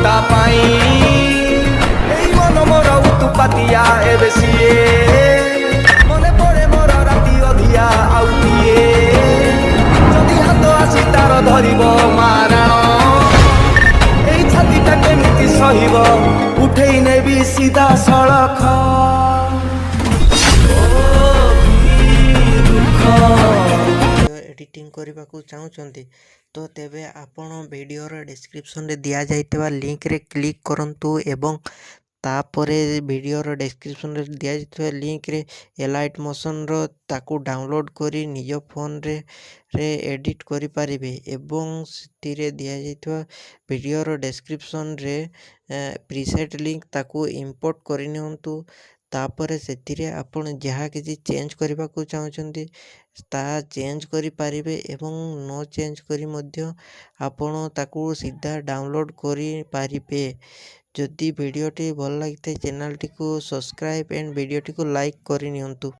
ତା ପାଇଁ ଏଇ ମନ ମୋର ଉତୁପାତିଆ ଏବେ ସିଏ ମନେ ପଡ଼େ ମୋର ରାତି ଅଧିଆ ଆଉ କିଏ ଯଦି ହାତ ଆସି ତାର ଧରିବ ମାରାଣ ଏଇ ଛାତିଟା କେମିତି ସହିବ ଉଠେଇ ନେବି ସିଧା ସଳଖ ଏଡିଟିଂ କରିବାକୁ ଚାହୁଁଛନ୍ତି ତ ତେବେ ଆପଣ ଭିଡ଼ିଓର ଡେସ୍କ୍ରିପସନରେ ଦିଆଯାଇଥିବା ଲିଙ୍କରେ କ୍ଲିକ୍ କରନ୍ତୁ ଏବଂ ତାପରେ ଭିଡ଼ିଓର ଡେସ୍କ୍ରିପସନରେ ଦିଆଯାଇଥିବା ଲିଙ୍କରେ ଏଲାଇଟ୍ ମୋସନ୍ର ତାକୁ ଡାଉନଲୋଡ଼୍ କରି ନିଜ ଫୋନରେ ଏଡ଼ିଟ୍ କରିପାରିବେ ଏବଂ ସେଥିରେ ଦିଆଯାଇଥିବା ଭିଡ଼ିଓର ଡେସ୍କ୍ରିପସନରେ ପ୍ରିସେଟ୍ ଲିଙ୍କ ତାକୁ ଇମ୍ପୋର୍ଟ କରିନିଅନ୍ତୁ। ତାପରେ ସେଥିରେ ଆପଣ ଯାହା କିଛି ଚେଞ୍ଜ କରିବାକୁ ଚାହୁଁଛନ୍ତି ତାହା ଚେଞ୍ଜ କରିପାରିବେ ଏବଂ ନ ଚେଞ୍ଜ କରି ମଧ୍ୟ ଆପଣ ତାକୁ ସିଧା ଡାଉନଲୋଡ଼୍ କରିପାରିବେ। ଯଦି ଭିଡ଼ିଓଟି ଭଲ ଲାଗିଥାଏ ଚ୍ୟାନେଲଟିକୁ ସବସ୍କ୍ରାଇବ୍ ଆଣ୍ଡ ଭିଡ଼ିଓଟିକୁ ଲାଇକ୍ କରିନିଅନ୍ତୁ।